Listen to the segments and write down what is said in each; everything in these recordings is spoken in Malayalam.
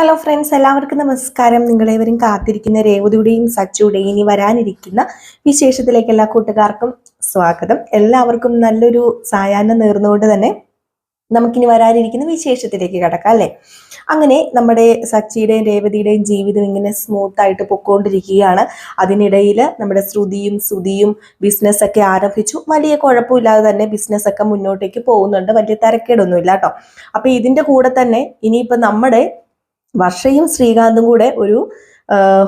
ഹലോ ഫ്രണ്ട്സ്, എല്ലാവർക്കും നമസ്കാരം. നിങ്ങളേവരും കാത്തിരിക്കുന്ന രേവതിയുടെയും സച്ചുടെയും ഇനി വരാനിരിക്കുന്ന വിശേഷത്തിലേക്ക് എല്ലാ കൂട്ടുകാർക്കും സ്വാഗതം. എല്ലാവർക്കും നല്ലൊരു സായാഹ്നം നേർന്നുകൊണ്ട് തന്നെ നമുക്കിനി വരാനിരിക്കുന്ന വിശേഷത്തിലേക്ക് കടക്കാം അല്ലേ. അങ്ങനെ നമ്മുടെ സച്ചിയുടെയും രേവതിയുടെയും ജീവിതം ഇങ്ങനെ സ്മൂത്ത് ആയിട്ട് പൊക്കോണ്ടിരിക്കുകയാണ്. അതിനിടയിൽ നമ്മുടെ ശ്രുതിയും സുധിയും ബിസിനസ് ഒക്കെ ആരംഭിച്ചു. വലിയ കുഴപ്പമില്ലാതെ തന്നെ ബിസിനസ് ഒക്കെ മുന്നോട്ടേക്ക് പോകുന്നുണ്ട്. വലിയ തിരക്കേടൊന്നുമില്ല കേട്ടോ. അപ്പൊ ഇതിന്റെ കൂടെ തന്നെ ഇനിയിപ്പോ നമ്മുടെ വർഷയും ശ്രീകാന്തും കൂടെ ഒരു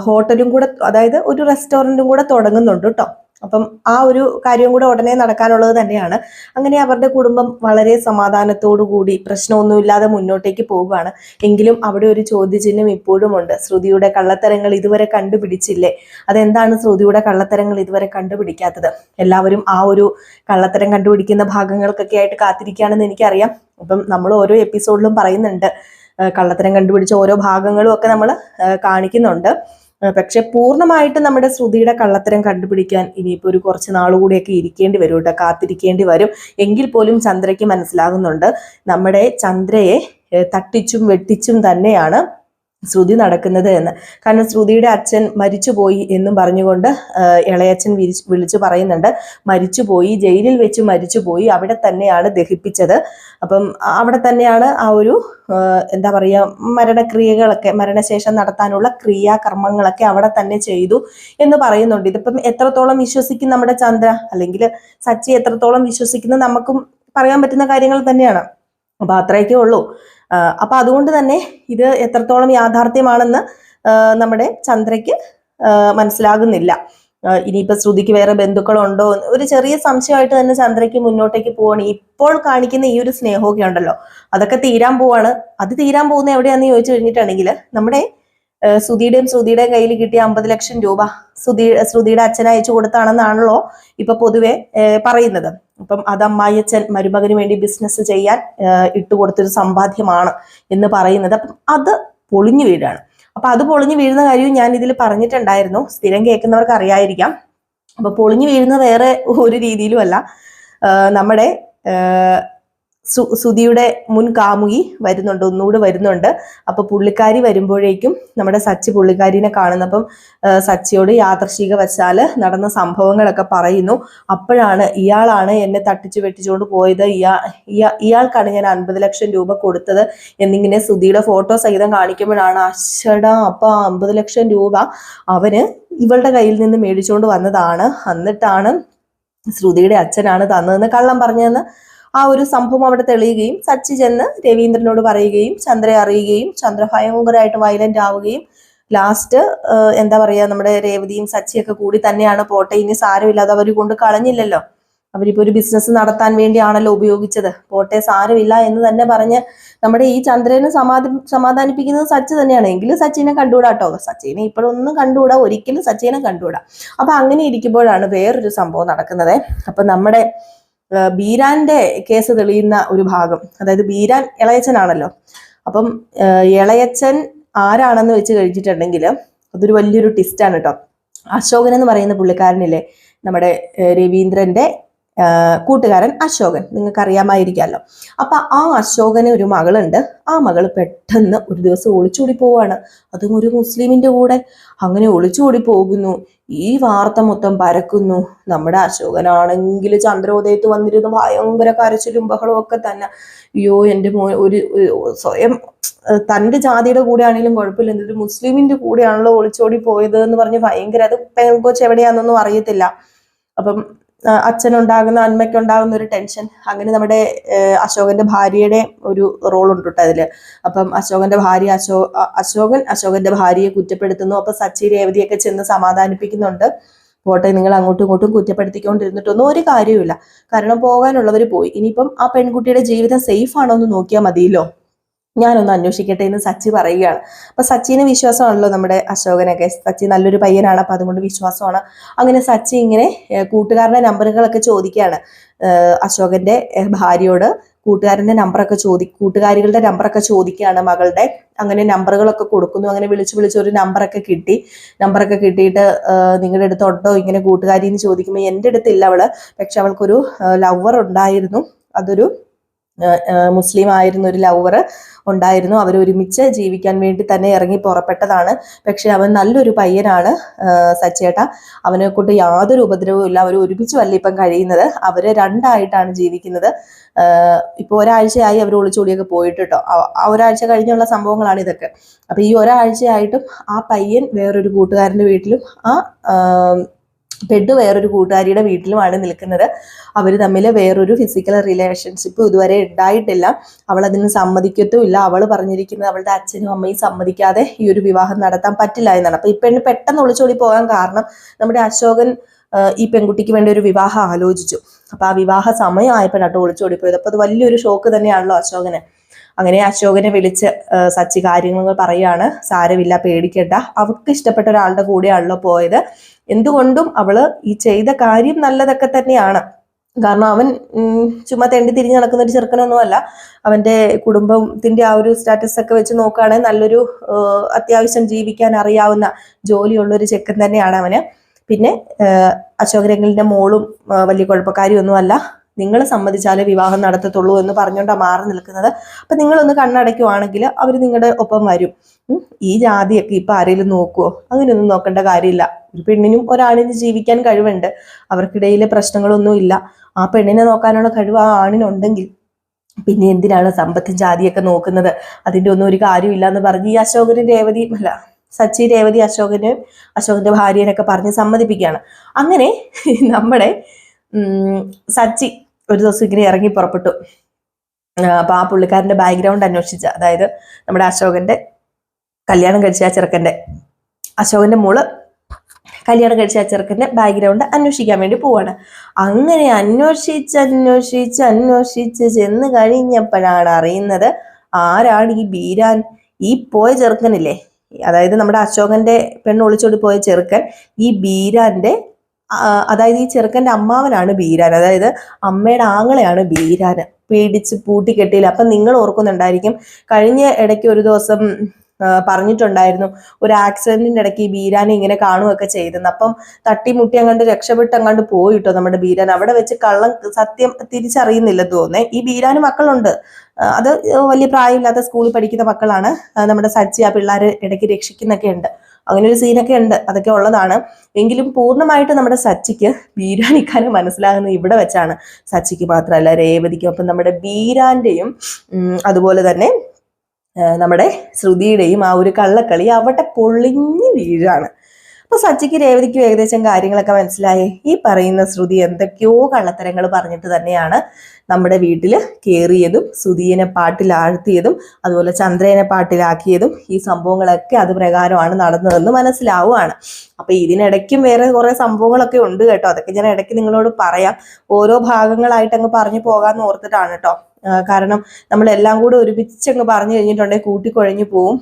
ഹോട്ടലും കൂടെ, അതായത് ഒരു റെസ്റ്റോറൻറ്റും കൂടെ തുടങ്ങുന്നുണ്ട് കേട്ടോ. അപ്പം ആ ഒരു കാര്യം കൂടെ ഉടനെ നടക്കാനുള്ളത് തന്നെയാണ്. അങ്ങനെ അവരുടെ കുടുംബം വളരെ സമാധാനത്തോടു കൂടി പ്രശ്നമൊന്നുമില്ലാതെ മുന്നോട്ടേക്ക് പോവുകയാണ്. എങ്കിലും അവിടെ ഒരു ചോദ്യചിഹ്നം ഇപ്പോഴും ഉണ്ട്. ശ്രുതിയുടെ കള്ളത്തരങ്ങൾ ഇതുവരെ കണ്ടുപിടിച്ചില്ലേ? അതെന്താണ് ശ്രുതിയുടെ കള്ളത്തരങ്ങൾ ഇതുവരെ കണ്ടുപിടിക്കാത്തത്? എല്ലാവരും ആ ഒരു കള്ളത്തരം കണ്ടുപിടിക്കുന്ന ഭാഗങ്ങൾക്കൊക്കെ ആയിട്ട് കാത്തിരിക്കുകയാണെന്ന് എനിക്കറിയാം. അപ്പം നമ്മൾ ഓരോ എപ്പിസോഡിലും പറയുന്നുണ്ട്, കള്ളത്തരം കണ്ടുപിടിച്ച ഓരോ ഭാഗങ്ങളും ഒക്കെ നമ്മൾ കാണിക്കുന്നുണ്ട്. പക്ഷെ പൂർണ്ണമായിട്ട് നമ്മുടെ ശ്രുതിയുടെ കള്ളത്തരം കണ്ടുപിടിക്കാൻ ഇനിയിപ്പോൾ ഒരു കുറച്ച് നാളുകൂടിയൊക്കെ ഇരിക്കേണ്ടി വരും കേട്ടോ, കാത്തിരിക്കേണ്ടി വരും. എങ്കിൽ പോലും ചന്ദ്രയ്ക്ക് മനസ്സിലാകുന്നുണ്ട് നമ്മുടെ ചന്ദ്രയെ തട്ടിച്ചും വെട്ടിച്ചും തന്നെയാണ് ശ്രുതി നടക്കുന്നത് എന്ന്. കാരണം ശ്രുതിയുടെ അച്ഛൻ മരിച്ചുപോയി എന്നും പറഞ്ഞുകൊണ്ട് ഇളയച്ഛൻ വിളിച്ചു പറയുന്നുണ്ട്. മരിച്ചുപോയി, ജയിലിൽ വെച്ച് മരിച്ചുപോയി, അവിടെ തന്നെയാണ് ദഹിപ്പിച്ചത്. അപ്പം അവിടെ തന്നെയാണ് ആ ഒരു എന്താ പറയുക, മരണക്രിയകളൊക്കെ, മരണശേഷം നടത്താനുള്ള ക്രിയാകർമ്മങ്ങളൊക്കെ അവിടെ തന്നെ ചെയ്തു എന്ന് പറയുന്നുണ്ട്. ഇതിപ്പം എത്രത്തോളം വിശ്വസിക്കും നമ്മുടെ ചന്ദ്ര, അല്ലെങ്കിൽ സച്ചി എത്രത്തോളം വിശ്വസിക്കുന്നത് നമുക്കും പറയാൻ പറ്റുന്ന കാര്യങ്ങൾ തന്നെയാണ്. അപ്പൊ അത്രയൊക്കെ ഉള്ളൂ. അപ്പൊ അതുകൊണ്ട് തന്നെ ഇത് എത്രത്തോളം യാഥാർത്ഥ്യമാണെന്ന് നമ്മുടെ ചന്ദ്രയ്ക്ക് മനസ്സിലാകുന്നില്ല. ഇനിയിപ്പോ ശ്രുതിക്ക് വേറെ ബന്ധുക്കളുണ്ടോ ഒരു ചെറിയ സംശയമായിട്ട് തന്നെ ചന്ദ്രയ്ക്ക് മുന്നോട്ടേക്ക് പോവാണ്. ഇപ്പോൾ കാണിക്കുന്ന ഈ ഒരു സ്നേഹമൊക്കെ ഉണ്ടല്ലോ, അതൊക്കെ തീരാൻ പോവാണ്. അത് തീരാൻ പോകുന്ന എവിടെയാന്ന് ചോദിച്ചു കഴിഞ്ഞിട്ടുണ്ടെങ്കിൽ നമ്മുടെ ശ്രുതിയുടെയും കയ്യിൽ കിട്ടിയ 50 ലക്ഷം രൂപ ശ്രുതിയുടെ അച്ഛൻ അയച്ചു കൊടുത്താണെന്നാണല്ലോ ഇപ്പൊ പൊതുവെ പറയുന്നത്. അപ്പം അത് അമ്മായിയച്ഛൻ മരുമകന് വേണ്ടി ബിസിനസ് ചെയ്യാൻ ഇട്ടുകൊടുത്തൊരു സമ്പാദ്യമാണ് എന്ന് പറയുന്നത്. അപ്പം അത് പൊളിഞ്ഞു വീഴാണ്. അപ്പൊ അത് പൊളിഞ്ഞു വീഴുന്ന കാര്യവും ഞാൻ ഇതിൽ പറഞ്ഞിട്ടുണ്ടായിരുന്നു, സ്ഥിരം കേൾക്കുന്നവർക്ക് അറിയായിരിക്കാം. അപ്പൊ പൊളിഞ്ഞു വീഴുന്ന വേറെ ഒരു രീതിയിലും അല്ല, നമ്മുടെ സുധിയുടെ മുൻ കാമുകി വരുന്നുണ്ട്, ഒന്നുകൂടി വരുന്നുണ്ട്. അപ്പൊ പുള്ളിക്കാരി വരുമ്പോഴേക്കും നമ്മുടെ സച്ചി പുള്ളിക്കാരിനെ കാണുന്നപ്പം സച്ചിയോട് യാദൃശിക വശാല് നടന്ന സംഭവങ്ങളൊക്കെ പറയുന്നു. അപ്പോഴാണ് ഇയാളാണ് എന്നെ തട്ടിച്ചു വെട്ടിച്ചുകൊണ്ട് പോയത്, ഇയാൾക്കാണ് ഞാൻ 50 ലക്ഷം രൂപ കൊടുത്തത് എന്നിങ്ങനെ സുധിയുടെ ഫോട്ടോ സഹിതം കാണിക്കുമ്പോഴാണ് അശ്വടാ, അപ്പൊ 50 ലക്ഷം രൂപ അവന് ഇവളുടെ കയ്യിൽ നിന്ന് മേടിച്ചുകൊണ്ട് വന്നതാണ്, എന്നിട്ടാണ് ശ്രുതിയുടെ അച്ഛനാണ് തന്നതെന്ന് കള്ളം പറഞ്ഞതെന്ന് ആ ഒരു സംഭവം അവിടെ തെളിയുകയും സച്ചി ചെന്ന് രവീന്ദ്രനോട് പറയുകയും ചന്ദ്രയെ അറിയുകയും ചന്ദ്ര ഭയങ്കരമായിട്ട് വയലന്റ് ആവുകയും ലാസ്റ്റ് എന്താ പറയാ, നമ്മുടെ രേവതിയും സച്ചിയൊക്കെ കൂടി തന്നെയാണ് പോട്ടെ, ഇനി സാരമില്ലാതെ അവർ കൊണ്ട് കളഞ്ഞില്ലല്ലോ, അവരിപ്പോ ഒരു ബിസിനസ് നടത്താൻ വേണ്ടിയാണല്ലോ ഉപയോഗിച്ചത്, പോട്ടെ സാരമില്ല എന്ന് തന്നെ പറഞ്ഞ് നമ്മുടെ ഈ ചന്ദ്രനെ സമാധാനിപ്പിക്കുന്നത് സച്ചി തന്നെയാണ്. എങ്കിലും സച്ചിനെ കണ്ടുകൂടാ കേട്ടോ, സച്ചിനെ ഇപ്പോഴൊന്നും കണ്ടുകൂടാ, ഒരിക്കലും സച്ചിനെ കണ്ടുകൂടാ. അപ്പൊ അങ്ങനെ ഇരിക്കുമ്പോഴാണ് വേറൊരു സംഭവം നടക്കുന്നത്. അപ്പൊ നമ്മുടെ ബീരാന്റെ കേസ് തെളിയുന്ന ഒരു ഭാഗം, അതായത് ബീരാൻ ഇളയച്ചനാണല്ലോ. അപ്പം ഇളയച്ചൻ ആരാണെന്ന് വെച്ച് കഴിച്ചിട്ടുണ്ടെങ്കിൽ അതൊരു വലിയൊരു ട്വിസ്റ്റാണ് കേട്ടോ. അശോകൻ എന്ന് പറയുന്ന പുള്ളിക്കാരനില്ലേ, നമ്മുടെ രവീന്ദ്രന്റെ കൂട്ടുകാരൻ അശോകൻ, നിങ്ങൾക്ക് അറിയാമായിരിക്കാമല്ലോ. അപ്പൊ ആ അശോകന് ഒരു മകളുണ്ട്. ആ മകള് പെട്ടെന്ന് ഒരു ദിവസം ഒളിച്ചോടി പോവാണ്, അതും ഒരു മുസ്ലിമിന്റെ കൂടെ. അങ്ങനെ ഒളിച്ചോടി പോകുന്നു. ഈ വാർത്ത മൊത്തം പരക്കുന്നു. നമ്മുടെ അശോകനാണെങ്കിൽ ചന്ദ്രോദയത്ത് വന്നിരുന്നു ഭയങ്കര കരച്ചിലും ബഹളവും ഒക്കെ തന്നെ. അയ്യോ എൻ്റെ ഒരു സ്വയം തൻ്റെ ജാതിയുടെ കൂടെ ആണെങ്കിലും കുഴപ്പമില്ല, എന്തൊരു മുസ്ലിമിന്റെ കൂടെയാണല്ലോ ഒളിച്ചോടി പോയത് എന്ന് പറഞ്ഞ് ഭയങ്കര, അത് പെൺകൊച്ച് എവിടെയാണെന്നൊന്നും അറിയത്തില്ല. അപ്പം അച്ഛനുണ്ടാകുന്ന അന്മയ്ക്കുണ്ടാകുന്ന ഒരു ടെൻഷൻ. അങ്ങനെ നമ്മുടെ അശോകന്റെ ഭാര്യയുടെ ഒരു റോൾ ഉണ്ട് കേട്ടോ അതില്. അപ്പം അശോകന്റെ ഭാര്യ അശോകന്റെ ഭാര്യയെ കുറ്റപ്പെടുത്തുന്നു. അപ്പൊ സച്ചി രേവതിയൊക്കെ ചെന്ന് സമാധാനിപ്പിക്കുന്നുണ്ട്. പോട്ടെ, നിങ്ങൾ അങ്ങോട്ടും ഇങ്ങോട്ടും കുറ്റപ്പെടുത്തിക്കൊണ്ടിരുന്നിട്ടൊന്നും ഒരു കാര്യമില്ല, കാരണം പോകാനുള്ളവർ പോയി, ഇനിയിപ്പം ആ പെൺകുട്ടിയുടെ ജീവിതം സേഫ് ആണോ എന്ന് നോക്കിയാൽ മതിയല്ലോ, ഞാനൊന്ന് അന്വേഷിക്കട്ടെ എന്ന് സച്ചി പറയുകയാണ്. അപ്പൊ സച്ചിന് വിശ്വാസമാണല്ലോ നമ്മുടെ അശോകനൊക്കെ, സച്ചി നല്ലൊരു പയ്യനാണ്, അപ്പൊ അതുകൊണ്ട് വിശ്വാസമാണ്. അങ്ങനെ സച്ചി ഇങ്ങനെ കൂട്ടുകാരുടെ നമ്പറുകളൊക്കെ ചോദിക്കുകയാണ് അശോകന്റെ ഭാര്യയോട്. കൂട്ടുകാരന്റെ കൂട്ടുകാരികളുടെ നമ്പറൊക്കെ ചോദിക്കുകയാണ് മകളുടെ. അങ്ങനെ നമ്പറുകളൊക്കെ കൊടുക്കുന്നു. അങ്ങനെ വിളിച്ച് ഒരു നമ്പറൊക്കെ കിട്ടിയിട്ട് നിങ്ങളുടെ അടുത്തുണ്ടോ ഇങ്ങനെ കൂട്ടുകാരി എന്ന് ചോദിക്കുമ്പോൾ എൻ്റെ അടുത്തില്ല അവള്, പക്ഷെ അവൾക്കൊരു ലവർ ഉണ്ടായിരുന്നു, അതൊരു മുസ്ലിം ആയിരുന്ന ഒരു ലവർ ഉണ്ടായിരുന്നു. അവർ ഒരുമിച്ച് ജീവിക്കാൻ വേണ്ടി തന്നെ ഇറങ്ങി പുറപ്പെട്ടതാണ്. പക്ഷെ അവൻ നല്ലൊരു പയ്യനാണ് സച്ചേട്ട. അവനെ കൊണ്ട് യാതൊരു ഉപദ്രവവും ഇല്ല. അവർ ഒരുമിച്ചുമല്ല ഇപ്പം കഴിയുന്നത്, അവര് രണ്ടായിട്ടാണ് ജീവിക്കുന്നത്. ഇപ്പോൾ ഒരാഴ്ചയായി അവർ ഒളിച്ചോടിയൊക്കെ പോയിട്ട് കേട്ടോ. ആ ഒരാഴ്ച കഴിഞ്ഞുള്ള സംഭവങ്ങളാണ് ഇതൊക്കെ. അപ്പൊ ഈ ഒരാഴ്ചയായിട്ടും ആ പയ്യൻ വേറൊരു കൂട്ടുകാരന്റെ വീട്ടിലും ആ പെണ്ണ് വേറൊരു കൂട്ടുകാരിയുടെ വീട്ടിലുമാണ് നിൽക്കുന്നത്. അവർ തമ്മിൽ വേറൊരു ഫിസിക്കൽ റിലേഷൻഷിപ്പ് ഇതുവരെ ഉണ്ടായിട്ടില്ല. അവൾ അതിന് സമ്മതിക്കത്തുമില്ല. അവൾ പറഞ്ഞിരിക്കുന്നത് അവളുടെ അച്ഛനും അമ്മയും സമ്മതിക്കാതെ ഈ ഒരു വിവാഹം നടത്താൻ പറ്റില്ല എന്നാണ്. അപ്പൊ ഈ പെണ്ണ് പെട്ടെന്ന് ഒളിച്ചോടി പോകാൻ കാരണം നമ്മുടെ അശോകൻ ഈ പെൺകുട്ടിക്ക് വേണ്ടി ഒരു വിവാഹം ആലോചിച്ചു. അപ്പൊ ആ വിവാഹ സമയമായപ്പോഴാട്ടോ ഒളിച്ചോടി പോയത്. അപ്പൊ അത് വലിയൊരു ഷോക്ക് തന്നെയാണല്ലോ അശോകന്. അങ്ങനെ അശോകനെ വിളിച്ച് സച്ചി കാര്യങ്ങൾ പറയാണ്, സാരമില്ല, പേടിക്കണ്ട, അവൾക്ക് ഇഷ്ടപ്പെട്ട ഒരാളുടെ കൂടെയാണല്ലോ പോയത്, എന്തുകൊണ്ടും അവള് ഈ ചെയ്ത കാര്യം നല്ലതൊക്കെ തന്നെയാണ്. കാരണം അവൻ ചുമ്മാ തെണ്ടി തിരിഞ്ഞ് നടക്കുന്ന ഒരു ചെറുക്കനൊന്നും അല്ല. അവന്റെ കുടുംബത്തിന്റെ ആ ഒരു സ്റ്റാറ്റസ് ഒക്കെ വെച്ച് നോക്കുകയാണെങ്കിൽ നല്ലൊരു അത്യാവശ്യം ജീവിക്കാൻ അറിയാവുന്ന ജോലിയുള്ള ഒരു ചെക്കൻ തന്നെയാണ് അവന്. പിന്നെ അശോകരംഗലിന്റെ മോളും വലിയ കുഴപ്പക്കാരിയൊന്നും അല്ല. നിങ്ങൾ സമ്മതിച്ചാലേ വിവാഹം നടത്തത്തുള്ളൂ എന്ന് പറഞ്ഞുകൊണ്ടാണ് മാറി നിൽക്കുന്നത്. അപ്പൊ നിങ്ങളൊന്ന് കണ്ണടയ്ക്കുവാണെങ്കിൽ അവർ നിങ്ങളുടെ ഒപ്പം വരും. ഈ ജാതിയൊക്കെ ഇപ്പൊ ആരെങ്കിലും നോക്കുവോ? അങ്ങനെയൊന്നും നോക്കേണ്ട കാര്യമില്ല. ഒരു പെണ്ണിനും ഒരാണിനും ജീവിക്കാൻ കഴിവുണ്ട്. അവർക്കിടയിലെ പ്രശ്നങ്ങളൊന്നും ഇല്ല. ആ പെണ്ണിനെ നോക്കാനുള്ള കഴിവ് ആ ആണിനുണ്ടെങ്കിൽ പിന്നെ എന്തിനാണ് സമ്പത്തും ജാതിയൊക്കെ നോക്കുന്നത്? അതിന്റെ ഒന്നും ഒരു കാര്യമില്ല എന്ന് പറഞ്ഞ് ഈ അശോകനും രേവതിയും അല്ല, സച്ചി രേവതി അശോകന്റെ ഭാര്യനൊക്കെ പറഞ്ഞ് സമ്മതിപ്പിക്കുകയാണ്. അങ്ങനെ നമ്മുടെ സച്ചി ഒരു ദിവസം ഇങ്ങനെ ഇറങ്ങി പുറപ്പെട്ടു. അപ്പൊ ആ പുള്ളിക്കാരന്റെ ബാക്ക്ഗ്രൗണ്ട് അന്വേഷിച്ച, അതായത് നമ്മുടെ അശോകന്റെ കല്യാണം കഴിച്ച ആ ചെറുക്കന്റെ, അശോകന്റെ മോള് കല്യാണം കഴിച്ച ആ ചെറുക്കന്റെ ബാക്ക്ഗ്രൗണ്ട് അന്വേഷിക്കാൻ വേണ്ടി പോവാണ്. അങ്ങനെ അന്വേഷിച്ച് ചെന്ന് കഴിഞ്ഞപ്പോഴാണ് അറിയുന്നത് ആരാണ് ഈ ബീരാൻ. ഈ പോയ ചെറുക്കനില്ലേ, അതായത് നമ്മുടെ അശോകന്റെ പെണ്ണ് ഒളിച്ചോടി പോയ ചെറുക്കൻ, ഈ ബീരാന്റെ അതായത് ഈ ചെറുക്കന്റെ അമ്മാവനാണ് ബീരാൻ. അതായത് അമ്മയുടെ ആങ്ങളെയാണ് ബീരാൻ. പീഡിച്ച് പൂട്ടിക്കെട്ടിയില്ല. അപ്പൊ നിങ്ങൾ ഓർക്കുന്നുണ്ടായിരിക്കും, കഴിഞ്ഞ ഇടയ്ക്ക് ഒരു ദിവസം പറഞ്ഞിട്ടുണ്ടായിരുന്നു, ഒരു ആക്സിഡന്റിന്റെ ഇടയ്ക്ക് ഈ ബീരാനെ ഇങ്ങനെ കാണുകയൊക്കെ ചെയ്തെന്ന്. അപ്പം തട്ടിമുട്ടി അങ്ങാണ്ട് രക്ഷപ്പെട്ട് അങ്ങാണ്ട് പോയിട്ടോ നമ്മുടെ ബീരാൻ. അവിടെ വെച്ച് കള്ളം സത്യം തിരിച്ചറിയുന്നില്ലെന്ന് തോന്നേ. ഈ ബീരാന് മക്കളുണ്ട്, അത് വലിയ പ്രായമില്ലാത്ത സ്കൂളിൽ പഠിക്കുന്ന മക്കളാണ്. നമ്മുടെ സച്ചി ആ പിള്ളേരെ ഇടയ്ക്ക് രക്ഷിക്കുന്നൊക്കെ ഉണ്ട്. അങ്ങനെ ഒരു സീനൊക്കെ ഉണ്ട്, അതൊക്കെ ഉള്ളതാണ്. എങ്കിലും പൂർണ്ണമായിട്ട് നമ്മുടെ സച്ചിക്ക് ബീരാനിക്കാനെ മനസ്സിലാകുന്നത് ഇവിടെ വെച്ചാണ്. സച്ചിക്ക് മാത്രമല്ല, രേവതിക്കും. അപ്പം നമ്മുടെ ബീരാന്റെയും അതുപോലെ തന്നെ നമ്മുടെ ശ്രുതിയുടെയും ആ ഒരു കള്ളക്കളി അവിടെ പൊളിഞ്ഞു വീഴാണ്. അപ്പൊ സച്ചിക്ക് രേവതിക്കും ഏകദേശം കാര്യങ്ങളൊക്കെ മനസ്സിലായി. ഈ പറയുന്ന ശ്രുതി എന്തൊക്കെയോ കള്ളത്തരങ്ങൾ പറഞ്ഞിട്ട് തന്നെയാണ് നമ്മുടെ വീട്ടില് കയറിയതും ശ്രുതിയെ പാട്ടിലാഴ്ത്തിയതും അതുപോലെ ചന്ദ്രനെ പാട്ടിലാക്കിയതും. ഈ സംഭവങ്ങളൊക്കെ അത് പ്രകാരമാണ് നടന്നതെന്ന് മനസ്സിലാവുകയാണ്. അപ്പൊ ഇതിനിടയ്ക്കും വേറെ കുറെ സംഭവങ്ങളൊക്കെ ഉണ്ട് കേട്ടോ. അതൊക്കെ ഞാൻ ഇടയ്ക്ക് നിങ്ങളോട് പറയാം. ഓരോ ഭാഗങ്ങളായിട്ട് അങ്ങ് പറഞ്ഞു പോകാന്ന് ഓർത്തിട്ടാണ് കേട്ടോ. കാരണം നമ്മളെല്ലാം കൂടെ ഒരുമിച്ച് അങ്ങ് പറഞ്ഞു കഴിഞ്ഞിട്ടുണ്ടെങ്കിൽ കൂട്ടിക്കുഴഞ്ഞു പോവും.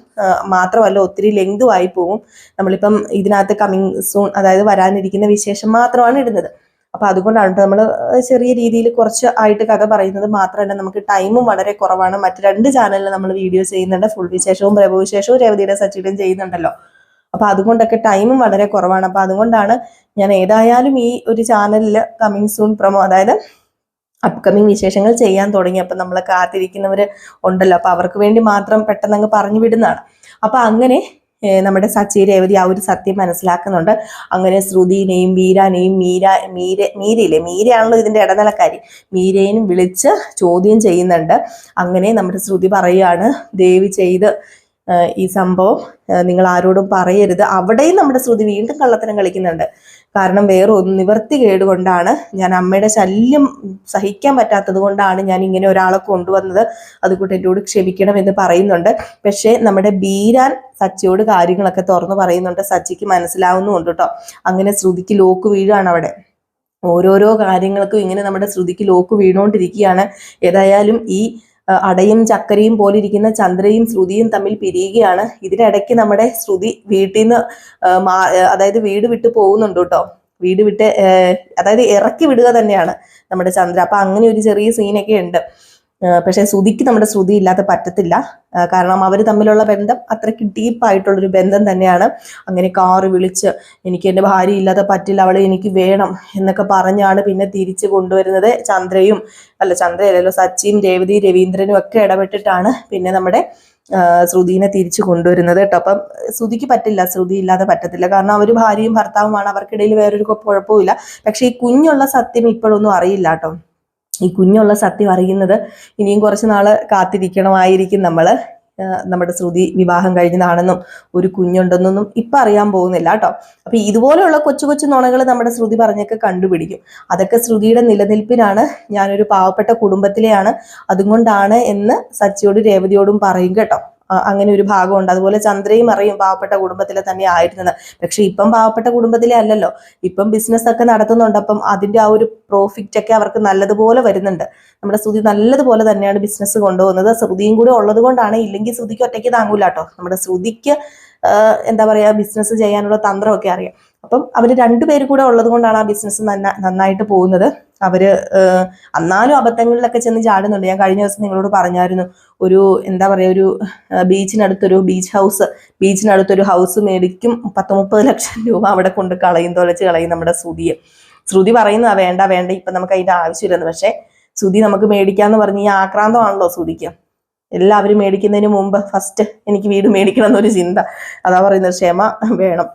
മാത്രമല്ല ഒത്തിരി ലെങ്തും ആയി പോവും. നമ്മളിപ്പം ഇതിനകത്ത് കമ്മിങ് സൂൺ, അതായത് വരാനിരിക്കുന്ന വിശേഷം മാത്രമാണ് ഇടുന്നത്. അപ്പൊ അതുകൊണ്ടാണ് നമ്മൾ ചെറിയ രീതിയിൽ കുറച്ച് ആയിട്ട് കഥ പറയുന്നത്. മാത്രമല്ല നമുക്ക് ടൈമും വളരെ കുറവാണ്. മറ്റ് 2 ചാനലിൽ നമ്മൾ വീഡിയോ ചെയ്യുന്നുണ്ട്. ഫുൾ വിശേഷവും പ്രഭുവിശേഷവും രേവതിയുടെ സച്ചിയുടെയും ചെയ്യുന്നുണ്ടല്ലോ. അപ്പൊ അതുകൊണ്ടൊക്കെ ടൈമും വളരെ കുറവാണ്. അപ്പൊ അതുകൊണ്ടാണ് ഞാൻ ഏതായാലും ഈ ഒരു ചാനലിൽ കമ്മിങ് സൂൺ പ്രൊമോ, അതായത് അപ്കമിങ് വിശേഷങ്ങൾ ചെയ്യാൻ തുടങ്ങി. അപ്പം നമ്മളെ കാത്തിരിക്കുന്നവർ ഉണ്ടല്ലോ, അപ്പൊ അവർക്ക് വേണ്ടി മാത്രം പെട്ടെന്ന് അങ്ങ് പറഞ്ഞു വിടുന്നതാണ്. അപ്പൊ അങ്ങനെ നമ്മുടെ സച്ചി രേവതി ആ ഒരു സത്യം മനസ്സിലാക്കുന്നുണ്ട്. അങ്ങനെ ശ്രുതിനെയും ബീരാനെയും മീരയാണല്ലോ ഇതിന്റെ ഇടനിലക്കാരി, മീരേനും വിളിച്ച് ചോദ്യം ചെയ്യുന്നുണ്ട്. അങ്ങനെ നമ്മുടെ ശ്രുതി പറയാണ്, ദയവ് ചെയ്ത് ഈ സംഭവം നിങ്ങൾ ആരോടും പറയരുത്. അവിടെയും നമ്മുടെ ശ്രുതി വീണ്ടും കള്ളത്തരം കളിക്കുന്നുണ്ട്. കാരണം വേറെ നിവർത്തി കേടുകൊണ്ടാണ്, ഞാൻ അമ്മയുടെ ശല്യം സഹിക്കാൻ പറ്റാത്തത് കൊണ്ടാണ് ഞാൻ ഇങ്ങനെ ഒരാളെ കൊണ്ടുവന്നത്, അതുകൊണ്ട് എന്നോട് ക്ഷമിക്കണം എന്ന് പറയുന്നുണ്ട്. പക്ഷെ നമ്മുടെ ബീരാൻ സച്ചിയോട് കാര്യങ്ങളൊക്കെ തുറന്നു പറയുന്നുണ്ട്. സച്ചിക്ക് മനസ്സിലാവുന്നുണ്ട് കേട്ടോ. അങ്ങനെ ശ്രുതിക്ക് ലോക്ക് വീഴാണ് അവിടെ. ഓരോരോ കാര്യങ്ങൾക്കും ഇങ്ങനെ നമ്മുടെ ശ്രുതിക്ക് ലോക്ക് വീണുകൊണ്ടിരിക്കുകയാണ്. ഏതായാലും ഈ അടയും ചക്കരയും പോലെ ഇരിക്കുന്ന ചന്ദ്രയും ശ്രുതിയും തമ്മിൽ പിരിയുകയാണ്. ഇതിനിടയ്ക്ക് നമ്മുടെ ശ്രുതി വീട്ടിൽ നിന്ന് അതായത് വീട് വിട്ട് പോകുന്നുണ്ട് കേട്ടോ. വീട് വിട്ട് അതായത് ഇറക്കി വിടുക തന്നെയാണ് നമ്മുടെ ചന്ദ്ര. അപ്പൊ അങ്ങനെ ഒരു ചെറിയ സീനൊക്കെ ഉണ്ട്. പക്ഷേ ശ്രുതിക്ക് നമ്മുടെ ശ്രുതി ഇല്ലാതെ പറ്റത്തില്ല. കാരണം അവർ തമ്മിലുള്ള ബന്ധം അത്രയ്ക്ക് ഡീപ്പായിട്ടുള്ളൊരു ബന്ധം തന്നെയാണ്. അങ്ങനെ കാറ് വിളിച്ച് എനിക്ക് എൻ്റെ ഭാര്യ ഇല്ലാതെ പറ്റില്ല, അവളെ എനിക്ക് വേണം എന്നൊക്കെ പറഞ്ഞാണ് പിന്നെ തിരിച്ചു കൊണ്ടുവരുന്നത്. ചന്ദ്രയല്ലല്ലോ, സച്ചിയും രേവതി രവീന്ദ്രനും ഒക്കെ ഇടപെട്ടിട്ടാണ് പിന്നെ നമ്മുടെ ശ്രുതിനെ തിരിച്ചു കൊണ്ടുവരുന്നത് കേട്ടോ. അപ്പം ശ്രുതിക്ക് പറ്റില്ല, ശ്രുതി ഇല്ലാതെ പറ്റത്തില്ല. കാരണം അവർ ഭാര്യയും ഭർത്താവുമാണ്, അവർക്കിടയിൽ വേറൊരു കുഴപ്പമില്ല. പക്ഷെ ഈ കുഞ്ഞുള്ള സത്യം ഇപ്പോഴൊന്നും അറിയില്ല കേട്ടോ. ഈ കുഞ്ഞുള്ള സത്യം അറിയുന്നത് ഇനിയും കുറച്ച് നാള് കാത്തിരിക്കണമായിരിക്കും നമ്മുടെ ശ്രുതി വിവാഹം കഴിഞ്ഞതാണെന്നും ഒരു കുഞ്ഞുണ്ടെന്നൊന്നും ഇപ്പൊ അറിയാൻ പോകുന്നില്ല കേട്ടോ. അപ്പൊ ഇതുപോലെയുള്ള കൊച്ചു കൊച്ചു നുണകൾ നമ്മുടെ ശ്രുതി പറഞ്ഞൊക്കെ കണ്ടുപിടിക്കും. അതൊക്കെ ശ്രുതിയുടെ നിലനിൽപ്പിനാണ്, ഞാനൊരു പാവപ്പെട്ട കുടുംബത്തിലെയാണ്, അതുകൊണ്ടാണ് എന്ന് സച്ചിയോടും രേവതിയോടും പറയും കേട്ടോ. അങ്ങനെ ഒരു ഭാഗമുണ്ട്. അതുപോലെ ചന്ദ്രയും അറിയും പാവപ്പെട്ട കുടുംബത്തിലെ തന്നെ ആയിരുന്നത്. പക്ഷെ ഇപ്പം പാവപ്പെട്ട കുടുംബത്തിലെ അല്ലല്ലോ, ഇപ്പം ബിസിനസ് ഒക്കെ നടത്തുന്നുണ്ട്. അപ്പം അതിന്റെ ആ ഒരു പ്രോഫിറ്റ് ഒക്കെ അവർക്ക് നല്ലതുപോലെ വരുന്നുണ്ട്. നമ്മുടെ ശ്രുതി നല്ലതുപോലെ തന്നെയാണ് ബിസിനസ് കൊണ്ടുപോകുന്നത്. ശ്രുതിയും കൂടെ ഉള്ളത് കൊണ്ടാണ്, ഇല്ലെങ്കിൽ ശ്രുതിക്ക് ഒറ്റയ്ക്ക് താങ്ങൂല കേട്ടോ. നമ്മുടെ ശ്രുതിക്ക് എന്താ പറയാ, ബിസിനസ് ചെയ്യാനുള്ള തന്ത്രമൊക്കെ അറിയാം. അപ്പം അവര് രണ്ടുപേരും കൂടെ ഉള്ളത് കൊണ്ടാണ് ആ ബിസിനസ് നന്നായിട്ട് പോകുന്നത്. അവര് എന്നാലും അബദ്ധങ്ങളിലൊക്കെ ചെന്ന് ചാടുന്നുണ്ട്. ഞാൻ കഴിഞ്ഞ ദിവസം നിങ്ങളോട് പറഞ്ഞായിരുന്നു, ഒരു എന്താ പറയാ, ഒരു ബീച്ചിനടുത്തൊരു ഹൗസ് മേടിക്കും, 10-30 ലക്ഷം രൂപ അവിടെ കൊണ്ട് തൊലച്ച് കളയും നമ്മുടെ ശ്രുതിയെ. ശ്രുതി പറയുന്നതാ വേണ്ട വേണ്ട, ഇപ്പൊ നമുക്ക് അതിന്റെ ആവശ്യമില്ലെന്ന്. പക്ഷെ ശ്രുതി നമുക്ക് മേടിക്കാന്ന് പറഞ്ഞ് ഈ ആക്രാന്തമാണല്ലോ ശ്രുതിക്ക്. എല്ലാവരും മേടിക്കുന്നതിന് മുമ്പ് ഫസ്റ്റ് എനിക്ക് വീട് മേടിക്കണം എന്നൊരു ചിന്ത. അതാ പറയുന്നത്, ക്ഷമ വേണം.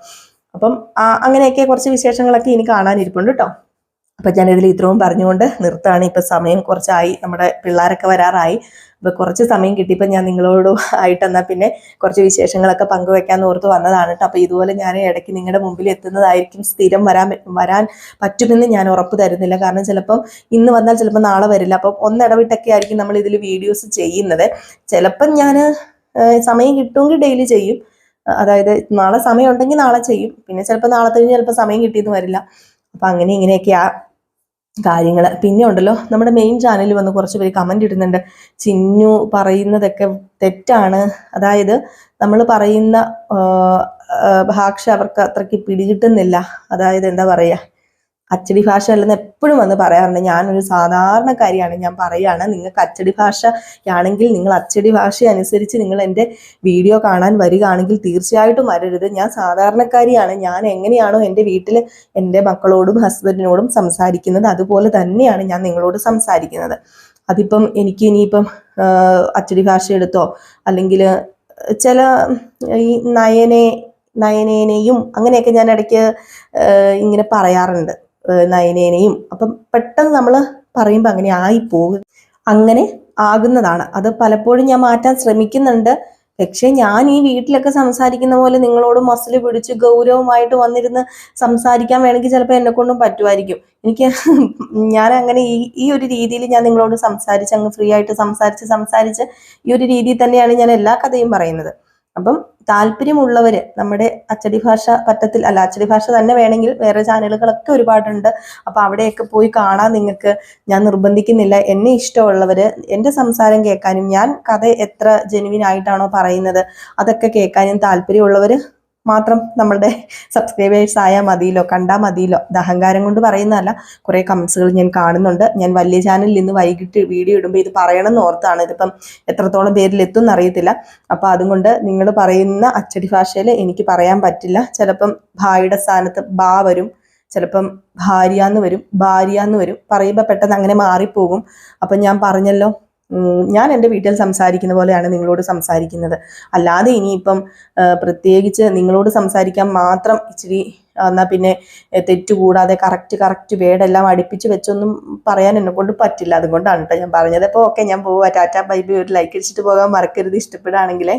അപ്പം അങ്ങനെയൊക്കെ കുറച്ച് വിശേഷങ്ങളൊക്കെ ഇനി കാണാനിരിപ്പുണ്ട് കേട്ടോ. അപ്പം ഞാനിതിൽ ഇത്രയും പറഞ്ഞുകൊണ്ട് നിർത്താണ്. ഇപ്പം സമയം കുറച്ചായി, നമ്മുടെ പിള്ളേരൊക്കെ വരാറായി. അപ്പോൾ കുറച്ച് സമയം കിട്ടിയപ്പോൾ ഞാൻ നിങ്ങളോട് ആയിട്ടെന്നാൽ പിന്നെ കുറച്ച് വിശേഷങ്ങളൊക്കെ പങ്കുവെക്കാമെന്ന് ഓർത്ത് വന്നതാണ് കേട്ടോ. അപ്പോൾ ഇതുപോലെ ഞാൻ ഇടയ്ക്ക് നിങ്ങളുടെ മുമ്പിൽ എത്തുന്നതായിരിക്കും. സ്ഥിരം വരാൻ പറ്റുമെന്ന് ഞാൻ ഉറപ്പ് തരുന്നില്ല. കാരണം ചിലപ്പം ഇന്ന് വന്നാൽ ചിലപ്പോൾ നാളെ വരില്ല. അപ്പം ഒന്നിടവിട്ടൊക്കെ ആയിരിക്കും നമ്മൾ ഇതിൽ വീഡിയോസ് ചെയ്യുന്നത്. ചിലപ്പം ഞാൻ സമയം കിട്ടുമെങ്കിൽ ഡെയിലി ചെയ്യും. അതായത് നാളെ സമയം ഉണ്ടെങ്കിൽ നാളെ ചെയ്യും. പിന്നെ ചിലപ്പോൾ നാളെ കഴിഞ്ഞ് ചിലപ്പോൾ സമയം കിട്ടിയെന്ന് വരില്ല. അപ്പം അങ്ങനെ ഇങ്ങനെയൊക്കെയാ കാര്യങ്ങൾ. പിന്നെ ഉണ്ടല്ലോ, നമ്മുടെ മെയിൻ ചാനലിൽ വന്ന് കുറച്ച് പേര് കമന്റ് ഇടുന്നുണ്ട്, ചിന്നു പറയുന്നതൊക്കെ തെറ്റാണ്. അതായത് നമ്മൾ പറയുന്ന ഭാഷ അവർക്ക് അത്രയ്ക്ക് പിടികിട്ടുന്നില്ല. അതായത് എന്താ പറയുക, അച്ചടി ഭാഷ അല്ലെന്ന് എപ്പോഴും വന്ന് പറയാറുണ്ട്. ഞാനൊരു സാധാരണക്കാരിയാണ്, ഞാൻ പറയുകയാണ്, നിങ്ങൾക്ക് അച്ചടി ഭാഷയാണെങ്കിൽ നിങ്ങൾ അച്ചടി ഭാഷ അനുസരിച്ച് നിങ്ങൾ എൻ്റെ വീഡിയോ കാണാൻ വരികയാണെങ്കിൽ തീർച്ചയായിട്ടും വരരുത്. ഞാൻ സാധാരണക്കാരിയാണ്. ഞാൻ എങ്ങനെയാണോ എൻ്റെ വീട്ടിൽ എൻ്റെ മക്കളോടും ഹസ്ബൻഡിനോടും സംസാരിക്കുന്നത് അതുപോലെ തന്നെയാണ് ഞാൻ നിങ്ങളോട് സംസാരിക്കുന്നത്. അതിപ്പം എനിക്ക് ഇനിയിപ്പം അച്ചടി ഭാഷ എടുത്തോ, അല്ലെങ്കിൽ ചില ഈ നയനേനെയും അങ്ങനെയൊക്കെ ഞാൻ ഇടയ്ക്ക് ഇങ്ങനെ പറയാറുണ്ട്, നയനേനെയും. അപ്പം പെട്ടെന്ന് നമ്മൾ പറയുമ്പോൾ അങ്ങനെ ആകുന്നതാണ്. അത് പലപ്പോഴും ഞാൻ മാറ്റാൻ ശ്രമിക്കുന്നുണ്ട്. പക്ഷെ ഞാൻ ഈ വീട്ടിലൊക്കെ സംസാരിക്കുന്ന പോലെ നിങ്ങളോട് മസിൽ പിടിച്ച് ഗൗരവമായിട്ട് വന്നിരുന്ന് സംസാരിക്കാൻ വേണമെങ്കിൽ ചിലപ്പോൾ എന്നെ കൊണ്ടും പറ്റുമായിരിക്കും. ഞാൻ അങ്ങനെ ഈ ഒരു രീതിയിൽ ഞാൻ നിങ്ങളോട് സംസാരിച്ച് അങ്ങ് ഫ്രീ ആയിട്ട് സംസാരിച്ച് ഈ ഒരു രീതിയിൽ തന്നെയാണ് ഞാൻ എല്ലാ കഥയും പറയുന്നത്. അപ്പം താല്പര്യമുള്ളവര് നമ്മുടെ അച്ചടി ഭാഷ അച്ചടി ഭാഷ തന്നെ വേണമെങ്കിൽ വേറെ ചാനലുകളൊക്കെ ഒരുപാടുണ്ട്. അപ്പൊ അവിടെയൊക്കെ പോയി കാണാൻ നിങ്ങൾക്ക് ഞാൻ നിർബന്ധിക്കുന്നില്ല. എന്നെ ഇഷ്ടമുള്ളവര് എൻ്റെ സംസാരം കേൾക്കാനും ഞാൻ കഥ എത്ര ജെനുവിൻ ആയിട്ടാണോ പറയുന്നത് അതൊക്കെ കേൾക്കാനും താല്പര്യമുള്ളവര് മാത്രം നമ്മളുടെ സബ്സ്ക്രൈബേഴ്സ് ആയാൽ മതിയല്ലോ, കണ്ടാൽ മതിയല്ലോ. ഇത് അഹങ്കാരം കൊണ്ട് പറയുന്നതല്ല. കുറെ കമന്റ്സുകൾ ഞാൻ കാണുന്നുണ്ട്. ഞാൻ വലിയ ചാനലിൽ ഇന്ന് വൈകിട്ട് വീഡിയോ ഇടുമ്പോൾ ഇത് പറയണം എന്ന് ഓർത്താണ്. ഇതിപ്പം എത്രത്തോളം പേരിൽ എത്തും എന്നറിയത്തില്ല. അപ്പൊ അതുകൊണ്ട് നിങ്ങൾ പറയുന്ന അച്ചടി ഭാഷയിൽ എനിക്ക് പറയാൻ പറ്റില്ല. ചിലപ്പം ഭായിയുടെ സ്ഥാനത്ത് ബാ വരും, ചിലപ്പം ഭാര്യ എന്ന് വരും. പറയുമ്പോൾ പെട്ടെന്ന് അങ്ങനെ മാറിപ്പോകും. അപ്പം ഞാൻ പറഞ്ഞല്ലോ, ഞാൻ എൻ്റെ വീട്ടിൽ സംസാരിക്കുന്ന പോലെയാണ് നിങ്ങളോട് സംസാരിക്കുന്നത്. അല്ലാതെ ഇനിയിപ്പം പ്രത്യേകിച്ച് നിങ്ങളോട് സംസാരിക്കാൻ മാത്രം ഇച്ചിരി എന്നാൽ പിന്നെ തെറ്റുകൂടാതെ കറക്റ്റ് വേർഡെല്ലാം അടുപ്പിച്ച് വെച്ചൊന്നും പറയാൻ എന്നെ കൊണ്ട് പറ്റില്ല. അതുകൊണ്ടാണ് കേട്ടോ ഞാൻ പറഞ്ഞത്. അപ്പോൾ ഓക്കെ, ഞാൻ പോവാ. Tata bye bye. ഒരു ലൈക്ക് അടിച്ചിട്ട് പോകാൻ മറക്കരുത് ഇഷ്ടപ്പെടുകയാണെങ്കിലേ.